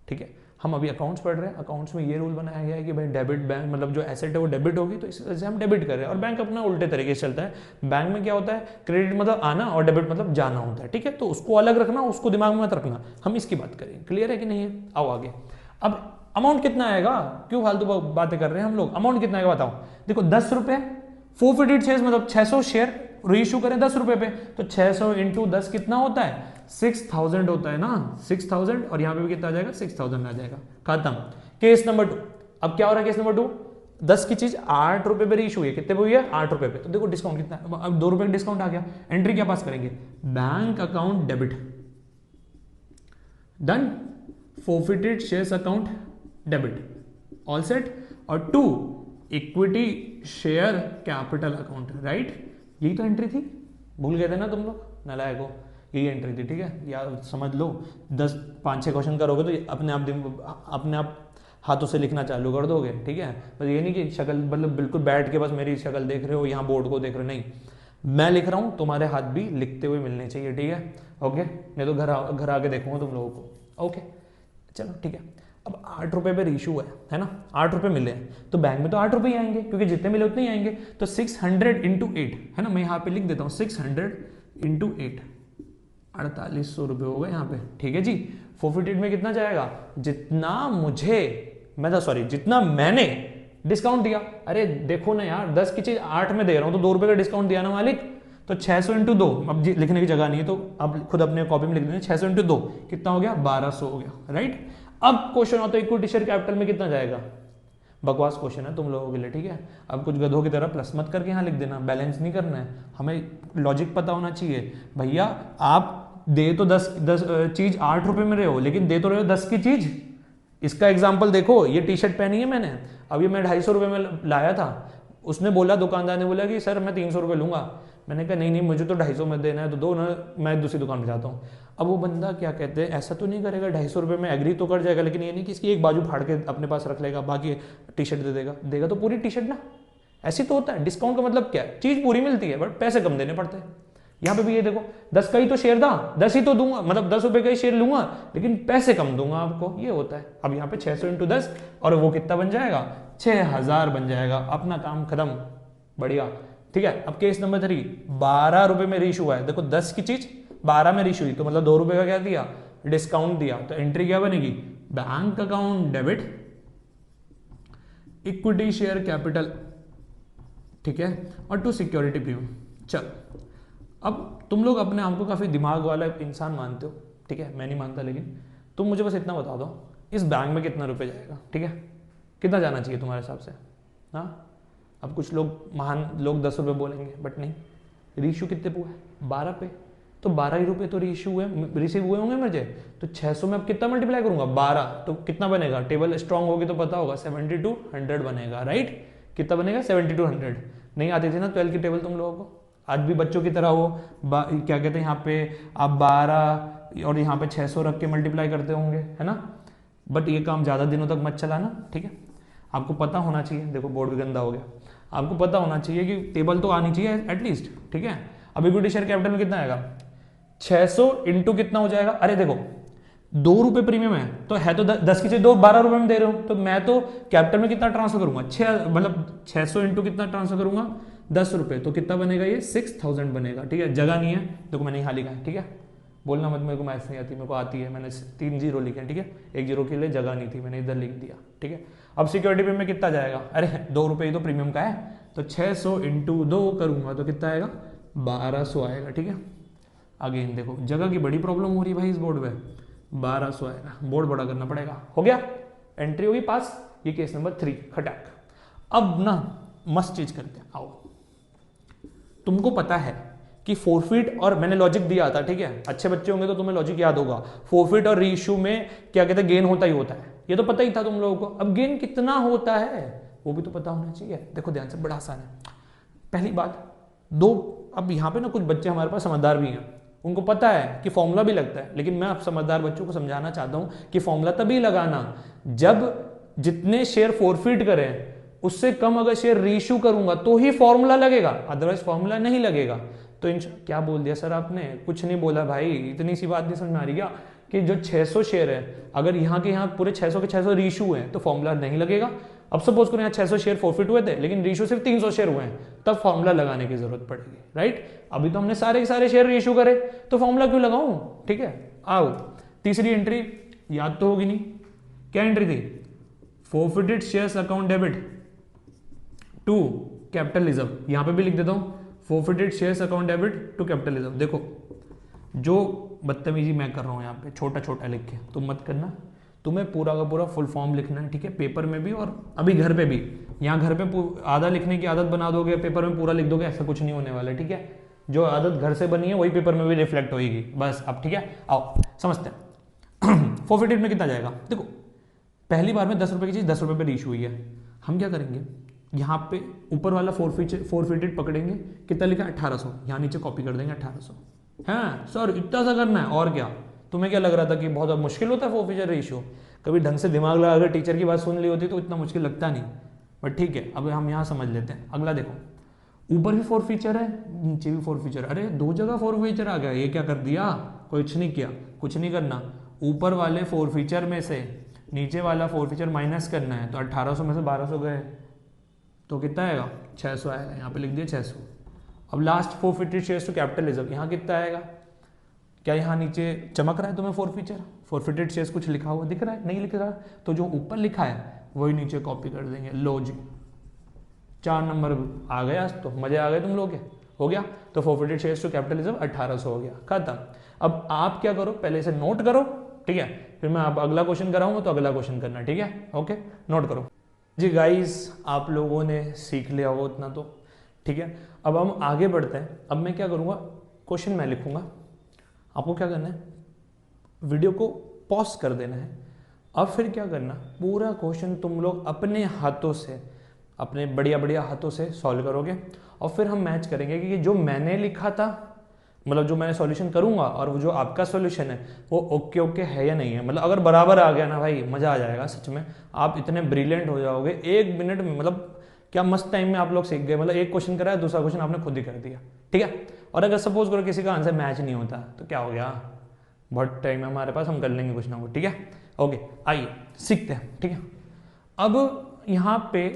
[SPEAKER 1] ठीक है, हम अभी अकाउंट्स पढ़ रहे हैं। अकाउंट्स में ये रूल बनाया गया है कि भाई डेबिट बैंक मतलब जो एसेट है वो डेबिट होगी, तो इस वजह से हम डेबिट कर रहे हैं। और बैंक अपना उल्टे तरीके से चलता है। बैंक में क्या होता है? क्रेडिट मतलब आना और डेबिट मतलब जाना होता है। ठीक है, तो उसको अलग रखना, उसको दिमाग में मत रखना। हम इसकी बात करें, क्लियर है कि नहीं है? आओ आगे। अब अमाउंट कितना आएगा? क्यों फालतू बातें कर रहे हैं हम लोग? अमाउंट कितना आएगा बताओ। देखो 10 रुपए, फोरफिटेड शेयर्स मतलब 600 शेयर रीइश्यू करें 10 रुपए पे, तो 600 इंटू 10 कितना होता है? 6000 होता है ना, 6000। और यहाँ पे भी कितना आ जाएगा? 6000 आ जाएगा। खत्म। Case number 2। अब क्या हो रहा है केस नंबर 2? 10 की चीज 8 रुपए पे रीइश्यू हुई है। कितने पे हुई है? 8 रुपए पे। तो देखो डिस्काउंट कितना है? अब 2 रुपए का डिस्काउंट आ गया। एंट्री क्या पास करेंगे? Bank account debit, done. Forfeited shares account debit, all set. और 2 equity share capital account, right. यही तो एंट्री थी, भूल गए थे ना तुम लोग, नालायक हो। यही एंट्री थी। ठीक है, या समझ लो 5-6 क्वेश्चन करोगे तो अपने आप हाथों से लिखना चालू कर दोगे। ठीक है, बस ये नहीं कि शक्ल मतलब बिल्कुल बैठ के बस मेरी शक्ल देख रहे हो, यहाँ बोर्ड को देख रहे हो, नहीं। मैं लिख रहा हूं, तुम्हारे हाथ भी लिखते हुए मिलने चाहिए, ठीक है। ओके, नहीं तो घर आके देखूंगा तुम लोगों को। ओके चलो ठीक है। अब 8 रुपए पे रीशू है ना, 8 रुपए मिले हैं, तो बैंक में तो 8 रुपए ही आएंगे, क्योंकि जितने मिले उतने ही आएंगे। तो 600 इंटू 8 है ना, मैं यहाँ पे लिख देता हूँ 600 इंटू 8, 4800 रुपये हो गए यहाँ पे, ठीक है जी। फोरफिटेड में कितना जाएगा, जितना मैंने डिस्काउंट दिया। अरे देखो ना यार, 10 की चीज 8 में दे रहा हूं, तो 2 रुपए का डिस्काउंट दिया ना मालिक। तो 600 इंटू 2, अब लिखने की जगह नहीं है तो आप खुद अपने कॉपी में लिख देंगे, 600 इंटू 2 कितना हो गया, 1200 हो गया, राइट। अब क्वेश्चन आता है इक्विटी शेयर कैपिटल में कितना जाएगा। बकवास क्वेश्चन है तुम लोगों के लिए, ठीक है। अब कुछ गधों की तरह प्लस मत करके यहाँ लिख देना, बैलेंस नहीं करना है, हमें लॉजिक पता होना चाहिए। भैया आप दे तो 10 चीज 8 रुपए में रहे हो, लेकिन दे तो रहे हो 10 की चीज। इसका एग्जाम्पल देखो, ये टी शर्ट पहनी है मैंने, अब ये मैं 250 रुपये में लाया था। उसने बोला, दुकानदार ने बोला कि सर मैं 300 रुपये लूंगा। मैंने कहा नहीं मुझे तो 250 में देना है, तो दो ना, मैं दूसरी दुकान में जाता हूँ। अब वो बंदा क्या कहते हैं, ऐसा तो नहीं करेगा, 250 रुपये में एग्री तो कर जाएगा, लेकिन ये नहीं कि इसकी एक बाजू फाड़ के अपने पास रख लेगा, बाकी टी शर्ट देगा तो पूरी टी शर्ट ना। ऐसी तो होता है। डिस्काउंट का मतलब क्या है, चीज पूरी मिलती है बट पैसे कम देने पड़ते हैं। यहाँ पे भी ये देखो, 10 का ही तो शेयर था, 10 ही तो दूंगा, मतलब 10 रुपए का ही शेयर लूंगा, लेकिन पैसे कम दूंगा आपको, ये होता है। अब यहाँ पे 600 इंटू 10 और वो कितना बन जाएगा, 6000 बन जाएगा, अपना काम खत्म, बढ़िया, ठीक है। अब केस नंबर 3, 12 रुपए में रीश हुआ है। देखो 10 की चीज 12 में रीश हुई, तो मतलब 2 रुपए का क्या दिया, डिस्काउंट दिया। तो एंट्री क्या बनेगी, bank account debit equity share capital, ठीक है, और टू सिक्योरिटी प्रीमियम। चल अब तुम लोग अपने आप को काफी दिमाग वाला इंसान मानते हो, ठीक है, मैं नहीं मानता, लेकिन तुम मुझे बस इतना बता दो, इस बैंक में कितना रुपए जाएगा, ठीक है, कितना जाना चाहिए तुम्हारे हिसाब से। हाँ, अब कुछ लोग महान लोग 10 रुपये बोलेंगे, बट नहीं, रीशू कितने पे हुआ है, 12 पे, तो 12 ही रुपये तो रिसीव हुए होंगे मुझे। तो 600 में अब कितना मल्टीप्लाई करूंगा, 12, तो कितना बनेगा, टेबल स्ट्रांग होगी तो पता होगा, 70 to 100 बनेगा, राइट। कितना बनेगा, 70 to 100। नहीं आती थी ना 12 की टेबल तुम लोगों को, आज भी बच्चों की तरह हो, क्या कहते हैं यहाँ पे आप 12 और यहाँ पे 600 रख के मल्टीप्लाई करते होंगे, है ना। बट ये काम ज़्यादा दिनों तक मत चलाना, ठीक है। आपको पता होना चाहिए, देखो बोर्ड भी गंदा हो गया, आपको पता होना चाहिए कि टेबल तो आनी चाहिए एटलीस्ट, ठीक है। अब इक्विटी शेयर कैपिटल में कितना आएगा, 600 इंटू कितना हो जाएगा, अरे देखो 2 रुपए प्रीमियम है, तो है तो 10 की चीज 12 रुपए में दे रहे हो, तो मैं तो कैपिटल में कितना ट्रांसफर करूंगा, 600 इंटू कितना ट्रांसफर करूंगा, 10 रुपए, तो कितना बनेगा, ये 6000 बनेगा, ठीक है। जगह नहीं है, देखो मैंने यहाँ लिखा है, ठीक है, बोलना मत मेरे को मैथ्स नहीं आती, मेरे को आती है, मैंने 3 जीरो लिखे हैं, ठीक है, 1 जीरो के लिए जगह नहीं थी, मैंने इधर लिख दिया, ठीक है। अब सिक्योरिटी प्रीमियम में कितना जाएगा, अरे 2 रुपए ही तो प्रीमियम का है, तो 600 इंटू 2 करूंगा तो कितना आएगा, 1200 आएगा, ठीक है। अगेन देखो जगह की बड़ी प्रॉब्लम हो रही है भाई इस बोर्ड में, 1200 आएगा, बोर्ड बड़ा करना पड़ेगा, हो गया, एंट्री होगी पास। ये केस नंबर 3 खटाक। अब ना मस्त चीज करते हैं, आओ, तुमको पता है कि फोरफिट, और मैंने लॉजिक दिया था, ठीक है, अच्छे बच्चे होंगे तो तुम्हें लॉजिक याद होगा, फोरफिट और रीइश्यू में क्या कहते हैं, गेन होता ही होता है, ये तो पता ही था तुम लोगों को। अब गेन कितना होता है वो भी तो पता होना चाहिए। देखो ध्यान से, बड़ा आसान है। पहली बात, अब यहाँ पे ना कुछ बच्चे हमारे पास समझदार भी हैं, उनको पता है कि फॉर्मूला भी लगता है, लेकिन मैं आप समझदार बच्चों को समझाना चाहता हूं कि फॉर्मूला तभी लगाना जब जितने शेयर फोरफिट करें उससे कम अगर शेयर रीइश्यू करूंगा तो ही फॉर्मूला लगेगा, अदरवाइज फॉर्मूला नहीं लगेगा। तो क्या बोल दिया सर आपने, कुछ नहीं बोला भाई, इतनी सी बात नहीं समझ में आ रही क्या, कि जो 600 शेयर है, अगर यहाँ के यहाँ पूरे 600 के 600 रीइश्यू हैं तो फॉर्मूला नहीं लगेगा। अब सपोज करो यहाँ 600 शेयर फोरफिट हुए थे, लेकिन रीइश्यू सिर्फ 300 शेयर हुए हैं, तब फॉर्मूला लगाने की जरूरत पड़ेगी, राइट। अभी तो हमने सारे के सारे शेयर रीइश्यू करे, तो फॉर्मूला क्यों लगाऊं, ठीक है। आओ, तीसरी एंट्री याद तो होगी नहीं, क्या एंट्री थी, forfeited shares account debit to capitalism. यहां पे भी लिख देता हूं, forfeited shares account debit to capitalism. देखो जो बदतमीजी मैं कर रहा हूं यहाँ पे छोटा छोटा लिख के, तुम मत करना, तुम्हें पूरा का पूरा फुल फॉर्म लिखना है, ठीक है, पेपर में भी और अभी घर पे भी। यहाँ घर पे आधा लिखने की आदत बना दोगे, पेपर में पूरा लिख दोगे, ऐसा कुछ नहीं होने वाला, ठीक है। जो आदत घर से बनी है वही पेपर में भी रिफ्लेक्ट होगी, बस। अब ठीक है, आओ समझते हैं। फोरफिटेड में कितना जाएगा, देखो पहली बार में 10 रुपए की चीज 10 रुपए पे रीइश्यू हुई है, हम क्या करेंगे, यहाँ पे ऊपर वाला फोरफिटेड पकड़ेंगे, कितना लिखा है 1800, यहाँ नीचे कॉपी कर देंगे 1800। हाँ सर इतना सा करना है, और क्या, तुम्हें क्या लग रहा था कि बहुत मुश्किल होता है फोरफिटेड रेशियो, कभी ढंग से दिमाग लगा कर टीचर की बात सुन ली होती तो इतना मुश्किल लगता नहीं, बट ठीक है। अब हम यहाँ समझ लेते हैं। अगला देखो, ऊपर भी फोर फीचर है, नीचे भी फोर फीचर। अरे दो जगह फोर फीचर आ गया, ये क्या कर दिया, कुछ नहीं किया, कुछ नहीं करना। ऊपर वाले फोर फीचर में से नीचे वाला फोर फीचर माइनस करना है, तो 1800 में से 1200 गए तो कितना आएगा, 600 आएगा। यहाँ पे लिख दिया 600। अब last forfeited shares to capitalism, यहाँ कितना आएगा, क्या यहाँ नीचे चमक रहा है तुम्हें फोर फीचर, फोरफिटेड शेयर्स कुछ लिखा हुआ दिख रहा है, नहीं लिख रहा, तो जो ऊपर लिखा है वही नीचे कॉपी कर देंगे। लो जी 4 नंबर आ गया, आज तो मजे आ गए तुम लोग के, हो गया। तो फोरफिटेड शेयर्स टू कैपिटलिज्म 1800 हो गया, खत्म। अब आप क्या करो, पहले से नोट करो, ठीक है, फिर मैं आप अगला क्वेश्चन कराऊंगा तो अगला क्वेश्चन करना, ठीक है, ओके, नोट करो जी। गाइस आप लोगों ने सीख लिया हो उतना तो, ठीक है। अब हम आगे बढ़ते हैं। अब मैं क्या करूँगा, क्वेश्चन मैं लिखूंगा, आपको क्या करना है, वीडियो को पॉज कर देना है। अब फिर क्या करना, पूरा क्वेश्चन तुम लोग अपने हाथों से, अपने बढ़िया बढ़िया हाथों से सॉल्व करोगे, और फिर हम मैच करेंगे कि जो मैंने लिखा था, मतलब जो मैंने सॉल्यूशन करूंगा, और वो जो आपका सॉल्यूशन है वो ओके ओके है या नहीं है। मतलब अगर बराबर आ गया ना भाई, मज़ा आ जाएगा सच में, आप इतने ब्रिलियंट हो जाओगे 1 मिनट में। मतलब क्या मस्त टाइम में आप लोग सीख गए, मतलब एक क्वेश्चन कराया, दूसरा क्वेश्चन आपने खुद ही कर दिया, ठीक है। और अगर सपोज करो किसी का आंसर मैच नहीं होता तो क्या हो गया, बहुत टाइम है हमारे पास, हम कर लेंगे कुछ ना कुछ, ठीक है, ओके। आइए सीखते हैं, ठीक है। अब यहाँ पे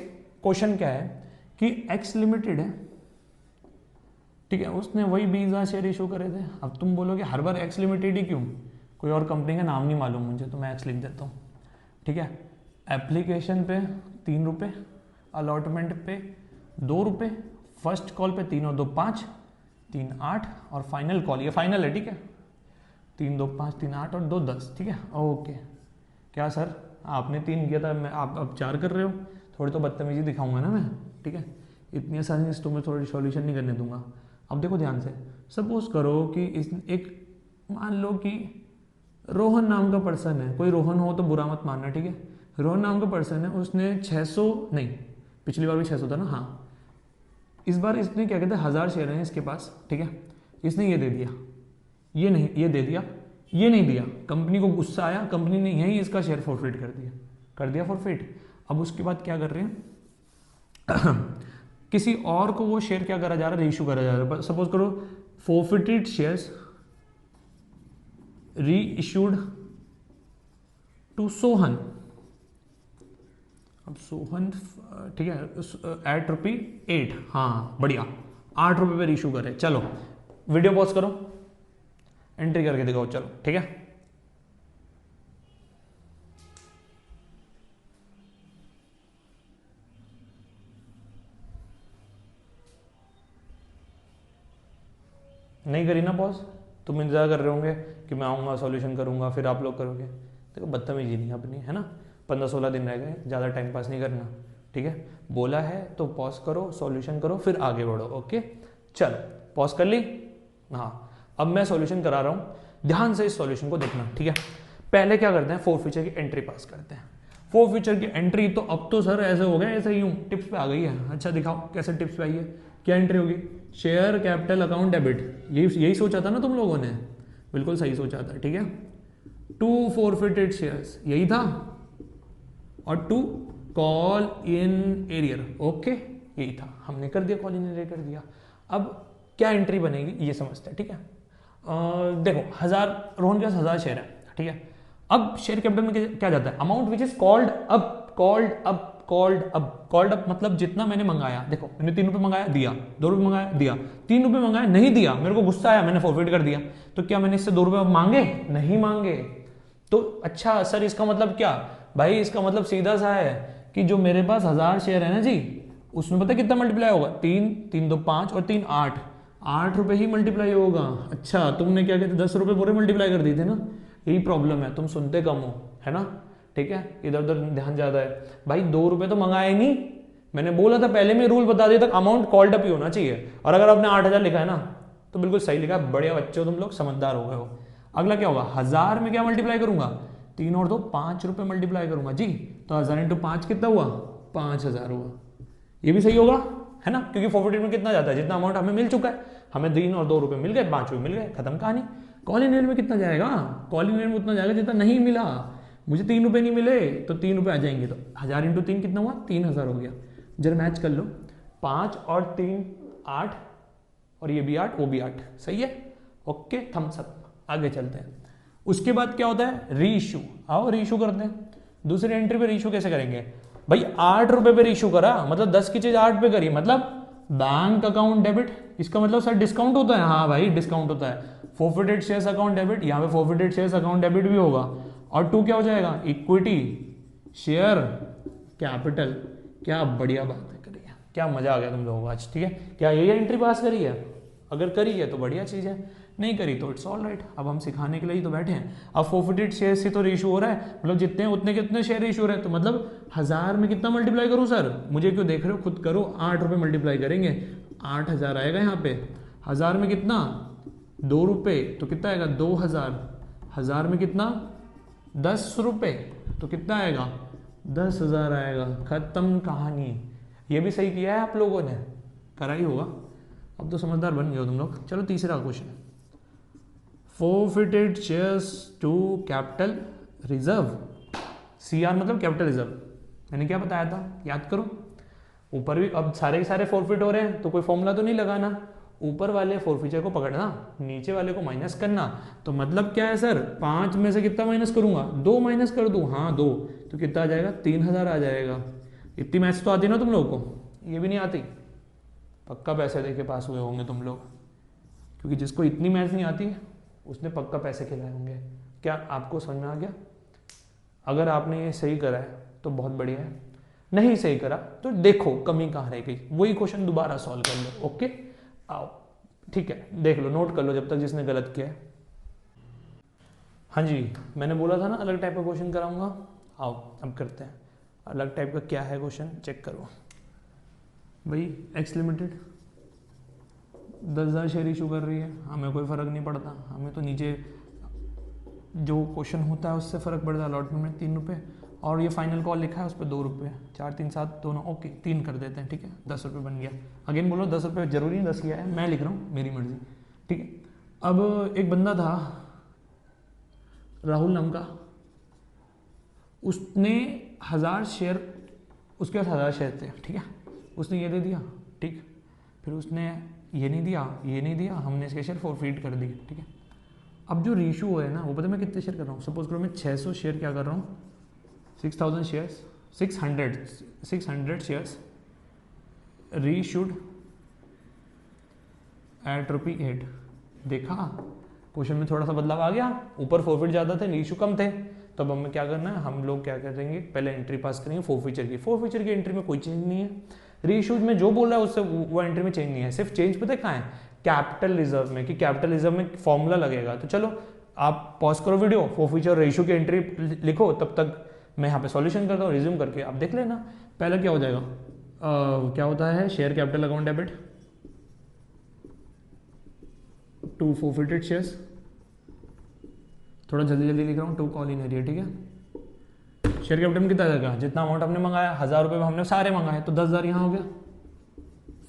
[SPEAKER 1] क्वेश्चन क्या है कि एक्स लिमिटेड है, ठीक है, उसने वही 20,000 शेयर इशू करे थे। अब तुम बोलोगे हर बार एक्स लिमिटेड ही क्यों, कोई और कंपनी का नाम नहीं मालूम मुझे, तो मैं एक्स लिख देता हूँ, ठीक है। एप्लीकेशन पे 3 रुपये, अलॉटमेंट पे 2 रुपये, फर्स्ट कॉल पे 3 और 2 5, 3 8, और फाइनल कॉल, ये फाइनल है, ठीक है, 3 2 5 3 8 और 2 10, ठीक है, ओके। क्या सर आपने 3 किया था, मैं आप अब 4 कर रहे हो, थोड़ी तो बदतमीजी दिखाऊंगा ना मैं, ठीक है। इतनी आसानी से तुम्हें थोड़ी सॉल्यूशन नहीं करने दूंगा। अब देखो ध्यान से, सपोज करो कि एक मान लो कि रोहन नाम का पर्सन है, कोई रोहन हो तो बुरा मत मानना, ठीक है। रोहन नाम का पर्सन है, उसने 600 नहीं, पिछली बार भी 600 था ना, हाँ, इस बार इसने क्या कहते हैं 1000 शेयर हैं इसके पास, ठीक है। इसने ये दे दिया, ये नहीं, ये दे दिया, ये नहीं दिया, कंपनी को गुस्सा आया, कंपनी ने यही इसका शेयर फॉरफिट कर दिया फॉरफिट। अब उसके बाद क्या कर रहे हैं किसी और को वो शेयर क्या करा जा रहा है, रीइशू करा जा रहा है। सपोज करो फॉरफिटेड शेयर्स री इशूड टू सोहन। अब सोहन, ठीक है, एट ₹8, हाँ बढ़िया, 8 रुपये पे रीइशू करे। चलो वीडियो पॉज करो, एंट्री करके दिखाओ, चलो ठीक है। नहीं करी ना पॉज, तुम इंतजार कर रहे होंगे कि मैं आऊँगा सॉल्यूशन करूँगा फिर आप लोग करोगे। देखो बदतमीजी नहीं अपनी, है ना, 15-16 दिन रह गए, ज़्यादा टाइम पास नहीं करना, ठीक है। बोला है तो पॉज करो, सॉल्यूशन करो, फिर आगे बढ़ो, ओके। चलो पॉज कर ली, हाँ। अब मैं सॉल्यूशन करा रहा हूँ, ध्यान से इस सॉल्यूशन को देखना, ठीक है। पहले क्या करते हैं, 4 फीचर की एंट्री पास करते हैं। 4 फीचर की एंट्री, तो अब तो सर ऐसे हो गया, ऐसे ही हूँ, टिप्स पे आ गई है। अच्छा दिखाओ कैसे टिप्स पे आई है, क्या एंट्री होगी, शेयर कैपिटल अकाउंट डेबिट, यही सोचा था ना तुम लोगों ने, बिल्कुल सही सोचा था, ठीक है। 2 फॉरफिटेड शेयर्स यही था, और 2 कॉल इन एरियर, ओके यही था, हमने कर दिया, कॉल इन एरियर कर दिया। अब क्या एंट्री बनेगी ये समझते हैं, ठीक है। देखो 1000, रोहन के पास 1000 शेयर है, ठीक है। अब शेयर कैपिटल में क्या जाता है, amount which is called up मतलब जितना मैंने मंगाया। देखो मैंने 3 रुपये मंगाया, दिया, 2 रुपये मंगाया, दिया, 3 रुपये मंगाया, नहीं दिया, मेरे को गुस्सा आया, मैंने फॉरफिट कर दिया। तो क्या मैंने इससे 2 रुपये मांगे, नहीं मांगे। तो अच्छा सर इसका मतलब क्या, भाई इसका मतलब सीधा सा है कि जो मेरे पास 1000 शेयर है ना जी, उसमें पता है कितना मल्टीप्लाई होगा, 3 2 5 और 3 8 रुपये ही मल्टीप्लाई होगा। अच्छा तुमने क्या कहते 10 रुपये पूरे मल्टीप्लाई कर दिए थे ना, यही प्रॉब्लम है, तुम सुनते कम हो, है ना, ठीक है, इधर उधर ध्यान ज्यादा है। भाई 2 रुपये तो मंगाया ही नहीं, मैंने बोला था पहले में रूल बता दिया था, अमाउंट कॉल्ड अप ही होना चाहिए। और अगर आपने 8000 लिखा है ना तो बिल्कुल सही लिखा, बढ़िया बच्चे हो तुम लोग, समझदार हो गए हो। अगला क्या होगा, 1000 में क्या मल्टीप्लाई करूंगा, 3 और 2 5 रुपये मल्टीप्लाई करूंगा जी, तो 1000 इंटू 5 कितना हुआ, 5000 हुआ, ये भी सही होगा, है ना, क्योंकि फॉरफिटेड में कितना जाता है, जितना अमाउंट हमें मिल चुका है, हमें 3 और 2 रुपये मिल गए, 5 रुपये मिल गए, खत्म कहानी। कॉल इन एरियर में कितना जाएगा, कॉल इन एरियर में उतना जाएगा जितना नहीं मिला, मुझे 3 रुपये नहीं मिले तो 3 रुपये आ जाएंगे, तो 1000 इंटू 3 कितना हुआ, 3000 हो गया। जरा मैच कर लो, 5 और 3 8 और ये भी 8, वो भी 8, सही है। Okay, thumbs up. आगे चलते हैं। उसके बाद क्या होता है, रीइश्यू। आओ रीइश्यू करते हैं। दूसरी एंट्री पे रीइश्यू कैसे करेंगे भाई, 8 रुपए पे रीइश्यू करा, मतलब 10 की चीज 8 पे करी, मतलब बैंक अकाउंट डेबिट। इसका मतलब सर डिस्काउंट होता है, हाँ भाई डिस्काउंट होता है। फोरफिटेड शेयर्स अकाउंट डेबिट, यहाँ पे फोरफिटेड शेयर्स अकाउंट डेबिट भी होगा। और 2 क्या हो जाएगा, इक्विटी शेयर कैपिटल। क्या बढ़िया बात है, करिए, क्या मजा आ गया तुम लोगों को आज, ठीक है। क्या यही एंट्री पास करी है, अगर करी है तो बढ़िया चीज है, नहीं करी तो इट्स ऑल राइट। अब हम सिखाने के लिए ही तो बैठे हैं। अब फोरफिटेड शेयर से तो रेशियो हो रहा है, मतलब जितने उतने कितने शेयर रेशियो हो रहे हैं, तो मतलब 1000 में कितना मल्टीप्लाई करूं सर, मुझे क्यों देख रहे हो, खुद करो। 8 रुपये मल्टीप्लाई करेंगे, 8000 आएगा यहाँ पे। 1000 में कितना, 2 रुपये, तो कितना आएगा 2000। 1000 में कितना, 10 रुपये, तो कितना आएगा 10,000 आएगा। खत्म कहानी। ये भी सही किया है आप लोगों ने, करा ही होगा। अब तो समझदार बन गए हो तुम लोग। चलो तीसरा question, forfeited shares to capital reserve. CR मतलब कैपिटल रिजर्व, मैंने क्या बताया था, याद करो। ऊपर भी अब सारे के सारे फोरफिट हो रहे हैं, तो कोई फॉर्मूला तो नहीं लगाना। ऊपर वाले फोरफिचर को पकड़ना, नीचे वाले को माइनस करना। तो मतलब क्या है सर, 5 में से कितना माइनस करूंगा, 2 माइनस कर दूं, हाँ 2, तो कितना आ जाएगा, 3000 आ जाएगा। इतनी मैथ्स तो आती ना तुम लोगों को, ये भी नहीं आती। पक्का पैसे दे के पास हुए होंगे तुम लोग, क्योंकि जिसको इतनी मैथ्स नहीं आती उसने पक्का पैसे खिलाए होंगे। क्या आपको समझ में आ गया? अगर आपने ये सही करा है तो बहुत बढ़िया है, नहीं सही करा तो देखो कमी कहाँ रह गई, वही क्वेश्चन दोबारा सॉल्व कर लो। ओके, आओ, ठीक है, देख लो, नोट कर लो जब तक जिसने गलत किया है। हाँ जी, मैंने बोला था ना अलग टाइप का क्वेश्चन कराऊंगा। आओ अब करते हैं। अलग टाइप का क्या है क्वेश्चन, चेक करो भाई। एक्स लिमिटेड 10,000 शेयर इशू कर रही है, हमें कोई फ़र्क नहीं पड़ता, हमें तो नीचे जो क्वेश्चन होता है उससे फ़र्क पड़ता है। अलॉटमेंट में 3 रुपये, और ये फाइनल कॉल लिखा है उस पर 2 रुपये, 4 3 7 दोनों, ओके 3 कर देते हैं, ठीक है, 10 रुपये बन गया। अगेन बोलो 10 रुपये जरूरी नहीं 10 किया है, मैं लिख रहा हूँ, मेरी मर्जी, ठीक है। अब एक बंदा था राहुल नाम का, उसने 1000 शेयर, उसके पास 1000 शेयर थे, ठीक है, उसने ये दे दिया, ठीक, फिर उसने ये नहीं दिया, ये नहीं दिया, हमने इसके शेयर फोरफीट कर दिए, ठीक है। अब जो रेशियो है ना, वो पता मैं कितने शेयर कर रहा हूँ, सपोज करो मैं 600 शेयर क्या कर रहा हूँ, 6000 शेयर्स, 600 शेयर्स रीशूड एट ₹8। देखा क्वेश्चन में थोड़ा सा बदलाव आ गया, ऊपर फोरफिट ज़्यादा थे, रीशू कम थे। तो अब हमें क्या करना है, हम लोग क्या करेंगे, पहले एंट्री पास करेंगे फोरफीचर की। फोरफीचर की एंट्री में कोई चेंज नहीं है, रीइश्यूज में जो बोल रहा है उससे वो एंट्री में चेंज नहीं है। सिर्फ चेंज पता है कहाँ है, कैपिटल रिजर्व में, कि कैपिटल रिजर्व में फॉर्मूला लगेगा। तो चलो आप पॉज करो वीडियो, फोरफीचर और रीइश्यू की एंट्री लिखो, तब तक मैं यहाँ पे सॉल्यूशन करता हूँ, रिज्यूम करके आप देख लेना। पहला क्या हो जाएगा, क्या होता है, share capital account debit to forfeited shares, थोड़ा जल्दी जल्दी लिख रहा हूँ, टू कॉल इन एरिया, ठीक है। शेयर कैपिटल में कितना जाएगा, जितना अमाउंट हमने मंगाया 1000 रुपये में हमने सारे मंगाए, तो 10,000 यहाँ हो गया।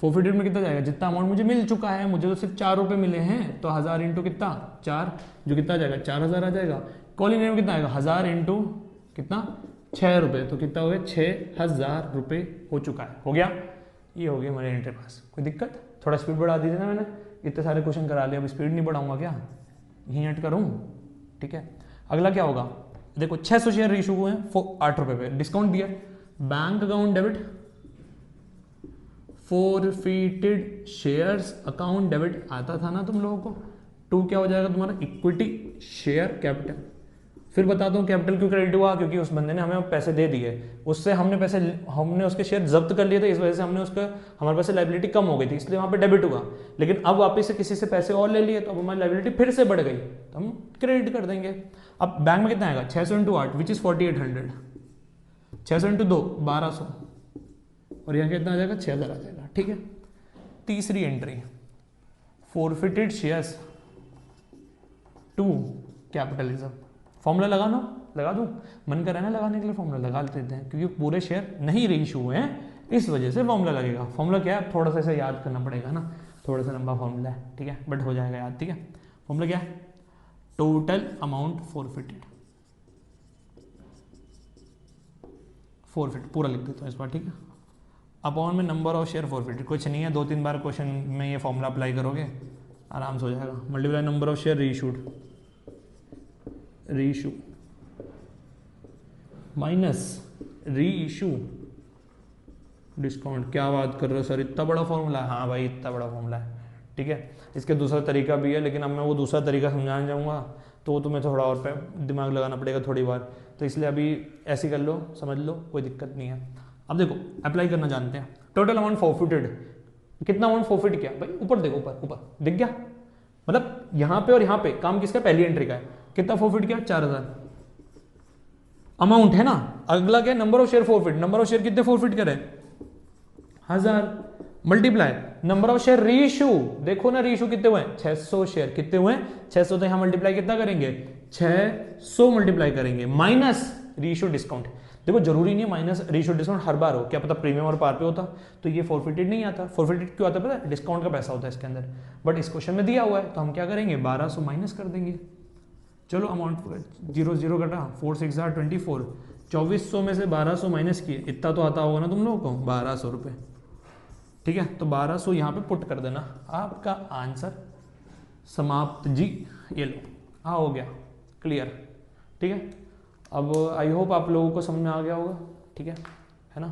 [SPEAKER 1] फोरफिटेड में कितना जाएगा, जितना अमाउंट मुझे मिल चुका है, मुझे तो सिर्फ 4 रुपये मिले हैं, तो 1000 इंटू कितना 4, जो कितना जाएगा 4000 आ जाएगा। कॉल इन एरिया में कितना आएगा, 1000 इंटू कितना 6 रुपये, तो कितना हो गया 6000 रुपये हो चुका है, हो गया। ये हो गया हमारे एंट्री पास। कोई दिक्कत, थोड़ा स्पीड बढ़ा दीजिए ना, मैंने इतने सारे क्वेश्चन करा लिए, अब स्पीड नहीं बढ़ाऊंगा क्या, यहीं हट करूँ, ठीक है। अगला क्या होगा, देखो 600 शेयर इशू हुए हैं 8 रुपये पे, डिस्काउंट दिया, bank account debit, forfeited shares account debit आता था ना तुम लोगों को। 2 क्या हो जाएगा तुम्हारा, इक्विटी शेयर कैपिटल। फिर बताता हूँ कैपिटल क्यों क्रेडिट हुआ, क्योंकि उस बंदे ने हमें पैसे दे दिए, उससे हमने उसके शेयर जब्त कर लिए थे, इस वजह से हमने उसका हमारे पास लाइबिलिटी कम हो गई थी, इसलिए वहाँ पे डेबिट हुआ। लेकिन अब वापस से किसी से पैसे और ले लिए, तो अब हमारी लाइबिलिटी फिर से बढ़ गई, तो हम क्रेडिट कर देंगे। अब बैंक में कितना आएगा, 600 इंटू 8 विच इज 4800, 600 इंटू 2 1200, और यहाँ कितना आ जाएगा 6000 आ जाएगा, ठीक है। तीसरी entry, forfeited shares to capitalism, formula लगा दूं, मन कर रहा है ना लगाने के लिए, फॉर्मूला लगा लेते हैं, क्योंकि पूरे शेयर नहीं रीइश्यू हुए हैं, इस वजह से फॉर्मूला लगेगा। फॉर्मूला क्या है, थोड़ा सा इसे याद करना पड़ेगा ना, थोड़ा सा लंबा फॉर्मूला है, ठीक है, बट हो जाएगा याद, ठीक है। फॉर्मूला क्या है, टोटल अमाउंट फोरफिटेड, फोरफिट पूरा लिख देता हूँ इस बार, ठीक है। अपॉन में नंबर ऑफ शेयर फॉरफिटेड, कुछ नहीं है, 2-3 बार क्वेश्चन में ये फॉर्मूला अप्लाई करोगे आराम से हो जाएगा। Multiply number of share reissued, reissue minus reissue discount. क्या बात कर रहे हो सर, इतना बड़ा फॉर्मूला है? हाँ भाई इतना बड़ा फॉर्मूला है, ठीक है। इसके दूसरा तरीका भी है, लेकिन अब मैं वो दूसरा तरीका समझाने जाऊँगा तो तुम्हें थोड़ा और पे दिमाग लगाना पड़ेगा थोड़ी बार, तो इसलिए अभी ऐसे कर लो, समझ लो, कोई दिक्कत नहीं है। अब देखो अप्लाई करना जानते हैं। टोटल अमाउंट फॉरफिटेड, कितना अमाउंट फॉरफिट किया भाई, ऊपर देखो, ऊपर दिख गया, मतलब यहाँ पे और यहाँ पे काम किसका, पहली एंट्री का है। कितना फॉरफिट किया, 4000 अमाउंट है ना। अगला क्या, number of share forfeit, number of share कितने फॉरफिट करे, 1000 multiply number of share reissue, देखो ना रीइशू कितने हुए, 600 शेयर, कितने हुए 600, तो यहाँ मल्टीप्लाई कितना करेंगे, 600 मल्टीप्लाई करेंगे, माइनस रीइशू डिस्काउंट। देखो जरूरी नहीं है माइनस रीइशू डिस्काउंट हर बार हो, क्या पता प्रीमियम और पार पे होता तो ये फॉरफिटेड नहीं आता। फॉरफिटेड क्यों आता है पता है, डिस्काउंट का पैसा होता है इसके अंदर, बट इस क्वेश्चन में दिया हुआ है तो हम क्या करेंगे, 1200 माइनस कर देंगे। चलो अमाउंट 0 0 कटा, 4 6 24, 2400 में से 1200 माइनस किए, इतना तो आता होगा ना तुम लोगों को, 1200 रुपये, ठीक है। तो 1200 यहाँ पे पुट कर देना, आपका आंसर समाप्त जी, ये लो, हाँ हो गया क्लियर, ठीक है। अब आई होप आप लोगों को समझ में आ गया होगा, ठीक है ना।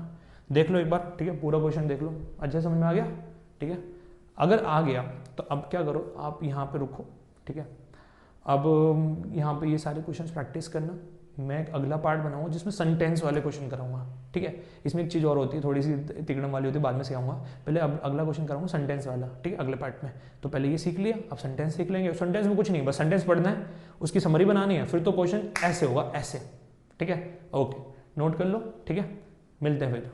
[SPEAKER 1] देख लो एक बार, ठीक है, पूरा क्वेश्चन देख लो, अच्छा समझ में आ गया, ठीक है। अगर आ गया तो अब क्या करो, आप यहाँ पे रुको, ठीक है। अब यहाँ पे ये सारे क्वेश्चन प्रैक्टिस करना, मैं एक अगला पार्ट बनाऊंगा जिसमें सेंटेंस वाले क्वेश्चन कराऊंगा, ठीक है। इसमें एक चीज़ और होती है, थोड़ी सी तिकड़म वाली होती है, बाद में सिखाऊंगा, पहले अब अगला क्वेश्चन कराऊंगा सेंटेंस वाला, ठीक है, अगले पार्ट में। तो पहले ये सीख लिया, अब सेंटेंस सीख लेंगे। सेंटेंस में कुछ नहीं, बस सेंटेंस पढ़ना है, उसकी समरी बनानी है, फिर तो क्वेश्चन ऐसे होगा, ऐसे, ठीक है। ओके, नोट कर लो, ठीक है, मिलते हैं फिर।